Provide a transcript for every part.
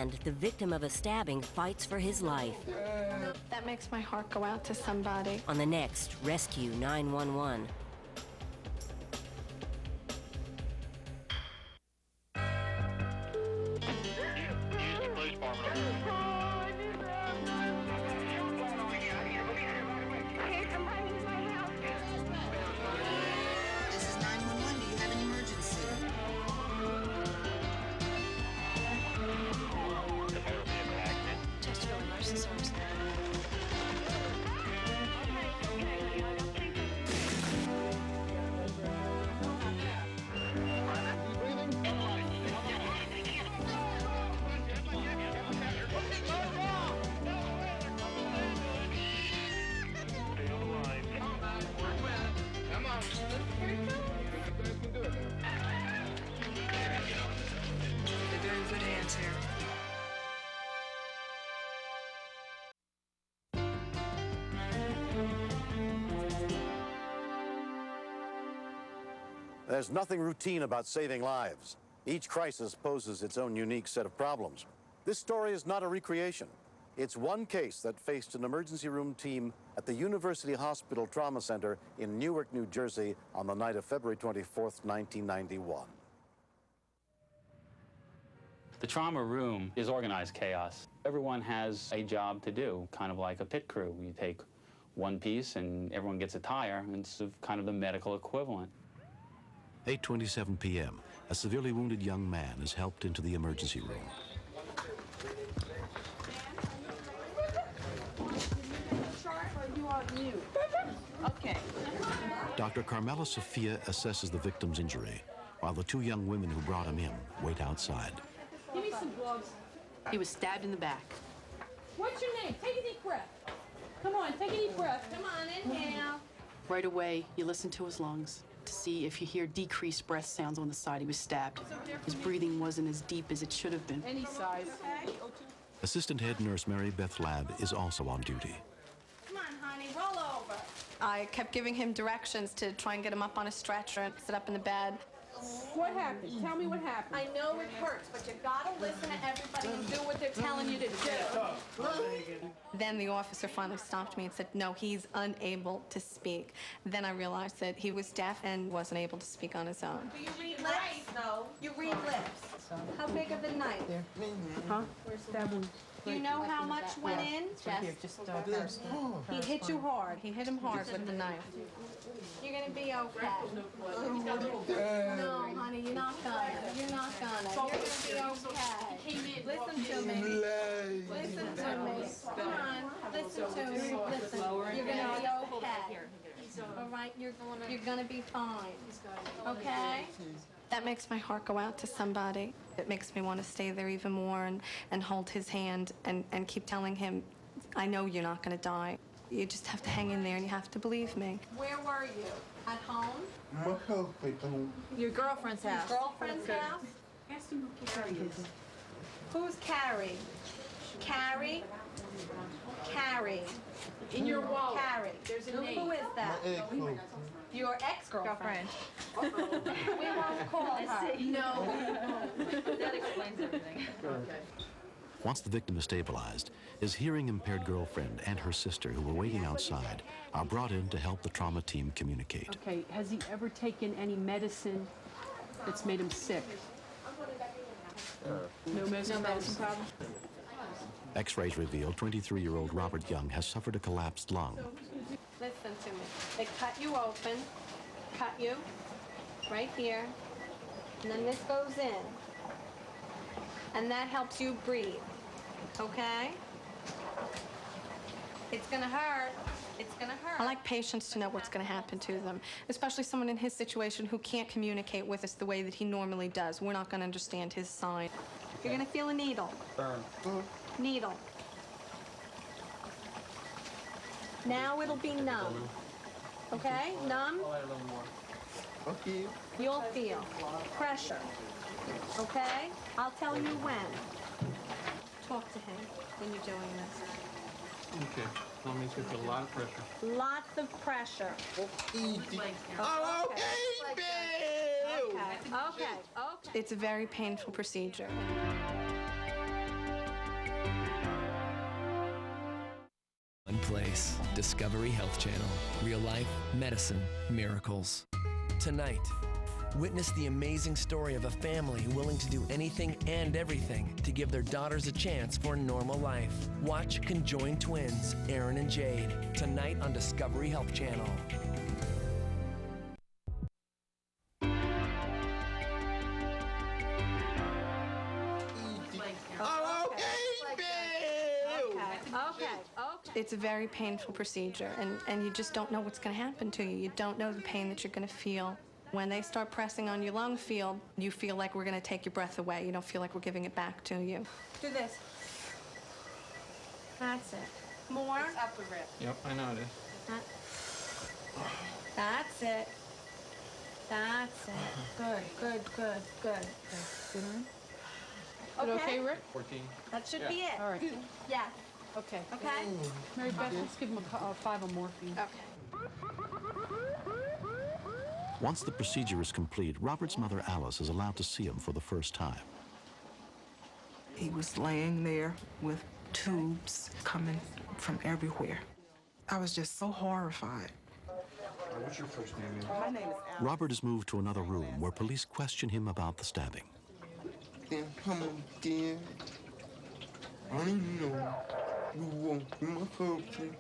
And the victim of a stabbing fights for his life. That makes my heart go out to somebody. On the next Rescue 911. This is 911. Do you have an emergency? Chesterfield Emergency Service. They're very good hands here. There's nothing routine about saving lives. Each crisis poses its own unique set of problems. This story is not a recreation. It's one case that faced an emergency room team at the University Hospital Trauma Center in Newark, New Jersey on the night of February 24th, 1991. The trauma room is organized chaos. Everyone has a job to do, kind of like a pit crew. You take one piece and everyone gets a tire, and it's kind of the medical equivalent. 8:27 p.m. A severely wounded young man is helped into the emergency room. Okay. Dr. Carmela Sophia assesses the victim's injury, while the two young women who brought him in wait outside. Give me some gloves. He was stabbed in the back. What's your name? Take a deep breath. Come on, take a deep breath. Come on, inhale. Right away, you listen to his lungs to see if you hear decreased breath sounds on the side he was stabbed. His breathing wasn't as deep as it should have been. Any size. Assistant head nurse Mary Beth Labb is also on duty. Come on, honey, roll over. I kept giving him directions to try and get him up on a stretcher and sit up in the bed. What happened? Tell me what happened. I know it hurts, but you gotta listen to everybody and do what they're telling you to do. Then the officer finally stopped me and said, no, he's unable to speak. Then I realized that he was deaf and wasn't able to speak on his own. Do you read lips? No. You read lips. How big of a knife? Huh? Stab wound. Do you know how much went in? Here, just He hit you hard. He hit him hard with the knife. You're gonna be okay. No, honey, you're not gonna. You're not gonna. You're gonna be okay. Listen to me. Listen to me. Come on. Listen to me. Listen. You're gonna be okay. All right, you're gonna be fine. Okay? That makes my heart go out to somebody. It makes me want to stay there even more and hold his hand and keep telling him, I know you're not going to die. You just have to hang in there and you have to believe me. Where were you? At home? Your girlfriend's house. Girlfriend's house? Ask him who Carrie is. Who's Carrie? Carrie? Carrie. In your wallet. Carrie. There's a Who name. is that? Your ex-girlfriend. We won't call her. No. That explains everything. Okay. Once the victim is stabilized, his hearing-impaired girlfriend and her sister, who were waiting outside, are brought in to help the trauma team communicate. Okay, has he ever taken any medicine that's made him sick? No medicine problem? X-rays reveal 23-year-old Robert Young has suffered a collapsed lung. Listen to me. They cut you open, cut you right here, and then this goes in. And that helps you breathe, okay? It's gonna hurt. It's gonna hurt. I like patients to know what's gonna happen to them, especially someone in his situation who can't communicate with us the way that he normally does. We're not gonna understand his sign. You're gonna feel a needle. Burn. Needle. Now it'll be numb. Okay? Numb? Okay. You'll feel pressure. Okay? I'll tell you when. Talk to him when you're doing this. Okay. That means it's a lot of pressure. Lots of pressure. Oh, okay, babe. Okay. Okay. It's a very painful procedure. place. Discovery Health Channel. Real life, medicine, miracles. Tonight, witness the amazing story of a family willing to do anything and everything to give their daughters a chance for a normal life. Watch Conjoined Twins, Aaron and Jade, tonight on Discovery Health Channel. It's a very painful procedure, and you just don't know what's going to happen to you. You don't know the pain that you're going to feel. When they start pressing on your lung field, you feel like we're going to take your breath away. You don't feel like we're giving it back to you. Do this. That's it. More. It's upper rib. Yep, I know it is. That's it. That's it. Good. Sit on. Okay, Rick? 14. That should be it. All right. Yeah. Okay. Okay? Mary Beth, let's give him a 5 of morphine. Okay. Once the procedure is complete, Robert's mother, Alice, is allowed to see him for the first time. He was laying there with tubes coming from everywhere. I was just so horrified. What's your first name? My name is Alice. Robert is moved to another room where police question him about the stabbing. Then come on, dear. I don't even know. You won't be my husband.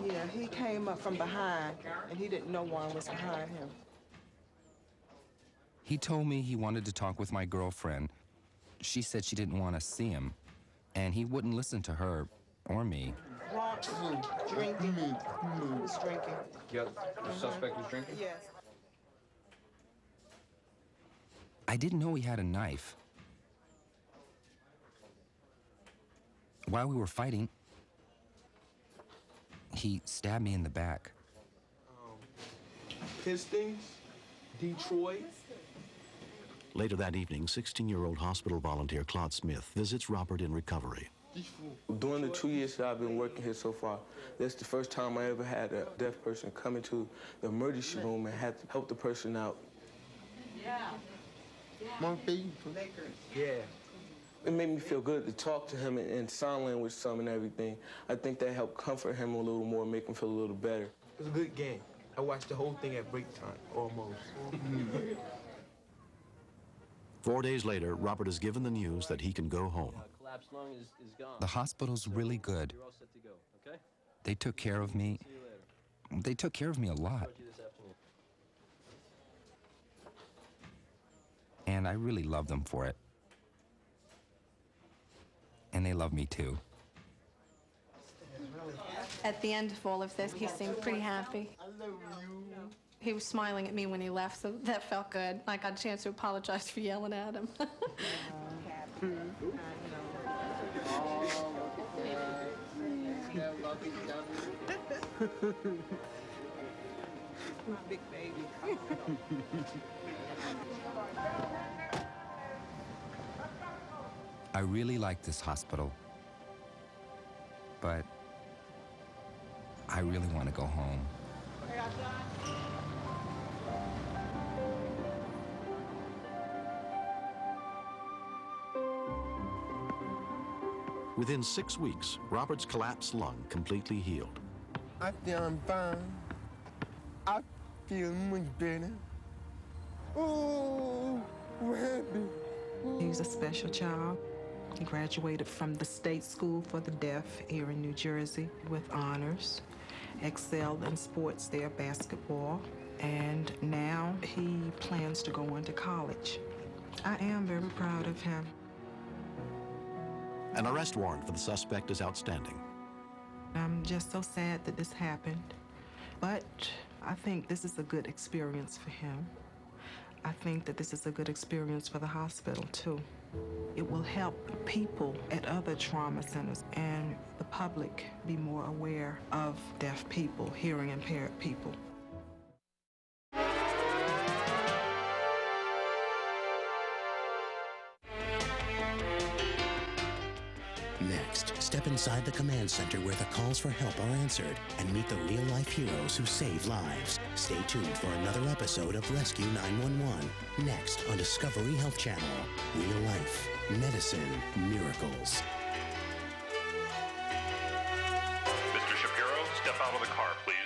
Yeah, he came up from behind, and he didn't know one was behind him. He told me he wanted to talk with my girlfriend. She said she didn't want to see him, and he wouldn't listen to her or me. Robert drinking. He was drinking. Yeah, the suspect was drinking? Yes. I didn't know he had a knife. While we were fighting, he stabbed me in the back. Pistons, Detroit. Later that evening, 16-year-old hospital volunteer Claude Smith visits Robert in recovery. During the 2 years that I've been working here so far, that's the first time I ever had a deaf person come into the emergency room and had to help the person out. Yeah. My baby. Yeah. It made me feel good to talk to him in sign language some and everything. I think that helped comfort him a little more, make him feel a little better. It was a good game. I watched the whole thing at break time, almost. 4 days later, Robert is given the news that he can go home. The hospital's really good. They took care of me. They took care of me a lot. And I really love them for it. And they love me too. At the end of all of this, he seemed pretty happy. I love you. He was smiling at me when he left, so that felt good. I got a chance to apologize for yelling at him. My big baby. I really like this hospital. But I really want to go home. Within 6 weeks, Robert's collapsed lung completely healed. I think I'm fine. I feel much better. Oh, I'm happy. He's a special child. He graduated from the State School for the Deaf here in New Jersey with honors, excelled in sports there, basketball, and now he plans to go into college. I am very proud of him. An arrest warrant for the suspect is outstanding. I'm just so sad that this happened, but I think this is a good experience for him. I think that this is a good experience for the hospital, too. It will help people at other trauma centers and the public be more aware of deaf people, hearing impaired people. Next, step inside the command center where the calls for help are answered and meet the real-life heroes who save lives. Stay tuned for another episode of Rescue 911, next on Discovery Health Channel. Real life, medicine, miracles. Mr. Shapiro. out of the car, please.